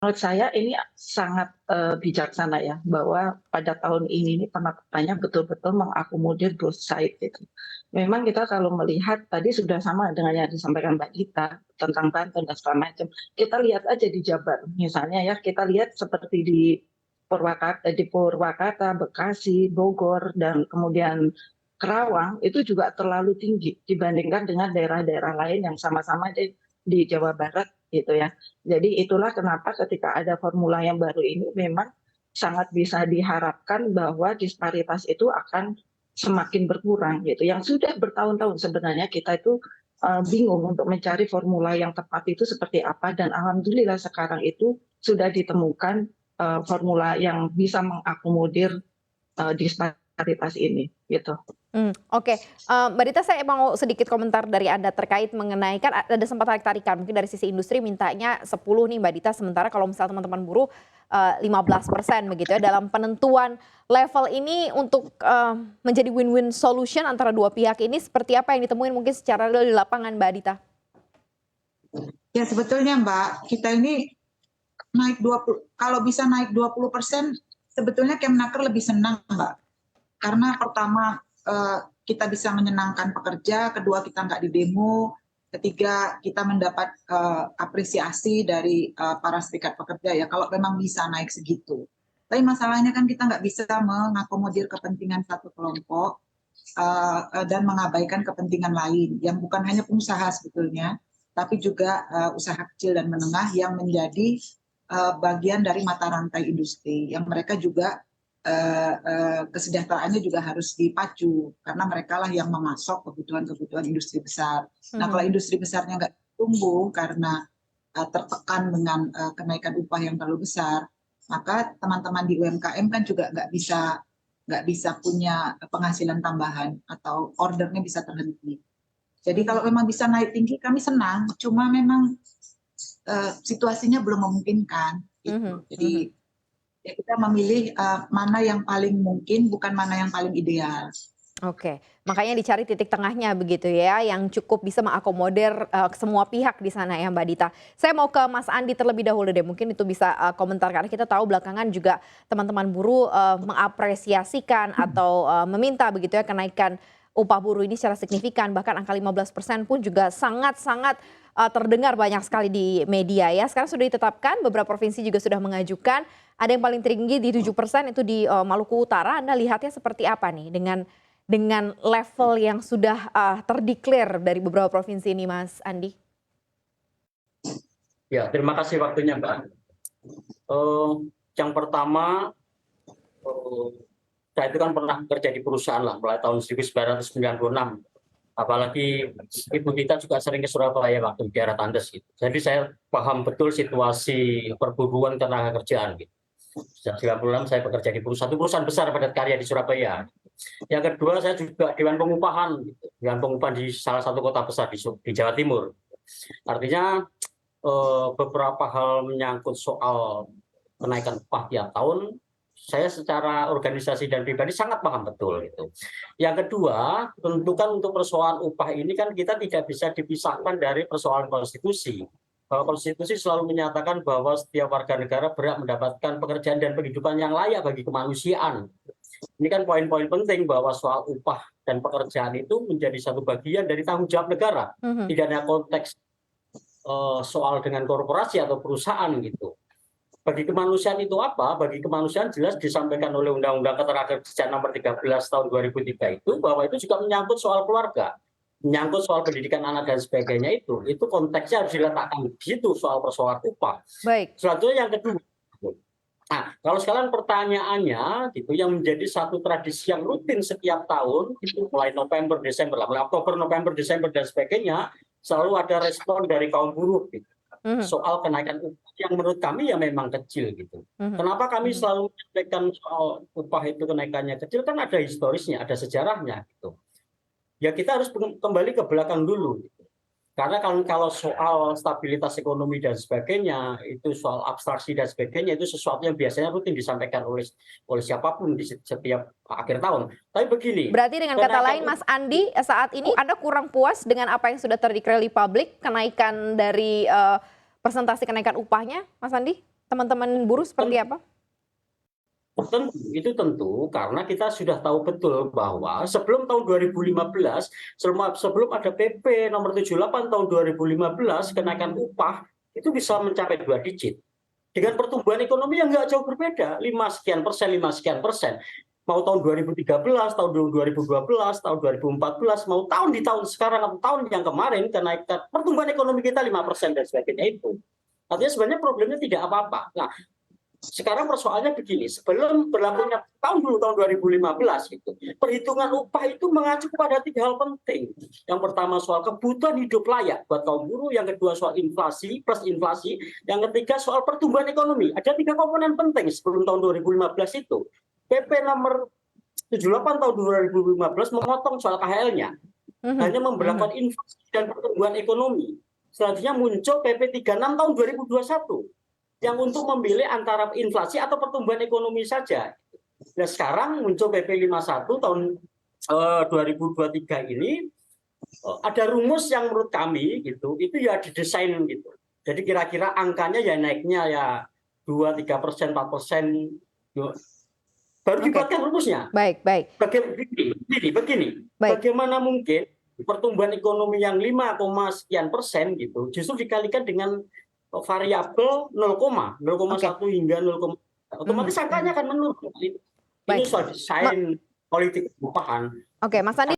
Menurut saya ini sangat, bijaksana ya, bahwa pada tahun ini nih penetapannya betul-betul mengakomodir both side gitu. Memang kita kalau melihat tadi sudah sama dengan yang disampaikan Mbak Gita tentang Banten dan segala macam. Kita lihat aja di Jabar misalnya ya, kita lihat seperti di Purwakarta, Bekasi, Bogor, dan kemudian Kerawang itu juga terlalu tinggi dibandingkan dengan daerah-daerah lain yang sama-sama di Jawa Barat gitu ya. Jadi itulah kenapa ketika ada formula yang baru ini memang sangat bisa diharapkan bahwa disparitas itu akan semakin berkurang gitu. Yang sudah bertahun-tahun sebenarnya kita itu bingung untuk mencari formula yang tepat itu seperti apa, dan alhamdulillah sekarang itu sudah ditemukan formula yang bisa mengakomodir disparitas ini gitu. Oke, Mbak Dita, saya mau sedikit komentar dari Anda terkait mengenai, kan ada sempat tarik-tarikan mungkin dari sisi industri mintanya 10 nih Mbak Dita, sementara kalau misalnya teman-teman buruh 15% begitu ya. Dalam penentuan level ini untuk menjadi win-win solution antara dua pihak ini seperti apa yang ditemuin mungkin secara real di lapangan, Mbak Dita? Ya sebetulnya Mbak, kita ini naik 20, kalau bisa naik 20%, sebetulnya Kemnaker lebih senang Mbak. Karena pertama kita bisa menyenangkan pekerja, kedua kita nggak didemo, ketiga kita mendapat apresiasi dari para serikat pekerja ya, kalau memang bisa naik segitu. Tapi masalahnya kan kita nggak bisa mengakomodir kepentingan satu kelompok dan mengabaikan kepentingan lain yang bukan hanya pengusaha sebetulnya, tapi juga usaha kecil dan menengah yang menjadi bagian dari mata rantai industri, yang mereka juga kesejahteraannya juga harus dipacu karena mereka lah yang memasok kebutuhan-kebutuhan industri besar. Nah, kalau industri besarnya nggak tumbuh karena tertekan dengan kenaikan upah yang terlalu besar, maka teman-teman di UMKM kan juga nggak bisa punya penghasilan tambahan atau ordernya bisa terhenti. Jadi kalau memang bisa naik tinggi kami senang, cuma memang situasinya belum memungkinkan. Gitu. Jadi ya kita memilih mana yang paling mungkin, bukan mana yang paling ideal. Oke, makanya dicari titik tengahnya begitu ya, yang cukup bisa mengakomodir semua pihak di sana ya Mbak Dita. Saya mau ke Mas Andi terlebih dahulu deh, mungkin itu bisa komentar karena kita tahu belakangan juga teman-teman buruh mengapresiasikan atau meminta begitu ya kenaikan upah buruh ini secara signifikan, bahkan angka 15% pun juga sangat-sangat terdengar banyak sekali di media ya. Sekarang sudah ditetapkan, beberapa provinsi juga sudah mengajukan, ada yang paling tinggi di 7% itu di Maluku Utara. Anda lihatnya seperti apa nih dengan level yang sudah terdeklar dari beberapa provinsi ini, Mas Andi? Ya, terima kasih waktunya, Mbak. Yang pertama, saya itu kan pernah bekerja di perusahaan lah mulai tahun 1996. Apalagi ibu kita juga sering ke Surabaya waktu di daerah Tandes gitu. Jadi saya paham betul situasi perburuan tenaga kerjaan gitu. Sejak 96 saya bekerja di satu perusahaan besar padat karya di Surabaya. Yang kedua, saya juga Dewan Pengupahan, gitu. Dewan Pengupahan di salah satu kota besar di Jawa Timur. Artinya beberapa hal menyangkut soal kenaikan upah tiap tahun, saya secara organisasi dan pribadi sangat paham betul itu. Yang kedua, tentu kan untuk persoalan upah ini kan kita tidak bisa dipisahkan dari persoalan konstitusi. Bahwa konstitusi selalu menyatakan bahwa setiap warga negara berhak mendapatkan pekerjaan dan penghidupan yang layak bagi kemanusiaan. Ini kan poin-poin penting bahwa soal upah dan pekerjaan itu menjadi satu bagian dari tanggung jawab negara. Tidak hanya konteks soal dengan korporasi atau perusahaan gitu. Bagi kemanusiaan itu apa? Bagi kemanusiaan jelas disampaikan oleh Undang-Undang Ketenagakerjaan Nomor 13 Tahun 2003 itu, bahwa itu juga menyangkut soal keluarga, menyangkut soal pendidikan anak dan sebagainya itu konteksnya harus diletakkan gitu soal persoalan upah. Baik. Selanjutnya yang kedua. Nah, kalau sekarang pertanyaannya gitu, yang menjadi satu tradisi yang rutin setiap tahun itu mulai November, Desember, mulai Oktober, November, Desember dan sebagainya, selalu ada respon dari kaum buruh gitu. Soal kenaikan upah yang menurut kami ya memang kecil gitu. Kenapa kami selalu menyampaikan soal upah itu kenaikannya kecil? Kan ada historisnya, ada sejarahnya gitu. Ya kita harus kembali ke belakang dulu. Gitu. Karena kalau soal stabilitas ekonomi dan sebagainya, itu soal abstraksi dan sebagainya, itu sesuatu yang biasanya rutin disampaikan oleh siapapun di setiap akhir tahun. Tapi begini. Berarti dengan kata lain, Mas Andi, saat ini Anda kurang puas dengan apa yang sudah terdeklar di publik, kenaikan dari persentase kenaikan upahnya, Mas Andi, teman-teman buruh seperti apa? Itu tentu karena kita sudah tahu betul bahwa sebelum tahun 2015, sebelum ada PP nomor 78 tahun 2015, kenaikan upah itu bisa mencapai 2 digit. Dengan pertumbuhan ekonomi yang nggak jauh berbeda, 5 sekian persen, 5 sekian persen. Mau tahun 2013, tahun 2012, tahun 2014, mau tahun di tahun sekarang atau tahun yang kemarin, kenaikan pertumbuhan ekonomi kita 5% dan sebagainya itu. Artinya sebenarnya problemnya tidak apa-apa. Nah, sekarang persoalannya begini, sebelum berlakunya tahun 2015 itu, perhitungan upah itu mengacu kepada 3 hal penting. Yang pertama soal kebutuhan hidup layak buat kaum buruh, yang kedua soal inflasi plus inflasi, yang ketiga soal pertumbuhan ekonomi. Ada 3 komponen penting sebelum tahun 2015 itu. PP nomor 78 tahun 2015 memotong soal KHL-nya, hanya memberlakukan inflasi dan pertumbuhan ekonomi. Selanjutnya muncul PP 36 tahun 2021. yang untuk memilih antara inflasi atau pertumbuhan ekonomi saja. Nah, sekarang muncul PP 51 tahun 2023 ini, ada rumus yang menurut kami gitu, itu ya didesain gitu. Jadi kira-kira angkanya ya naiknya ya 2-3%, 4%, baru dibuatkan rumusnya. Baik. Begini. Bagaimana mungkin pertumbuhan ekonomi yang 5, sekian persen gitu, justru dikalikan dengan variabel 0,1 hingga 0, otomatis angkanya akan menurun. Ini soal desain politik upahan. Oke, Mas Andi.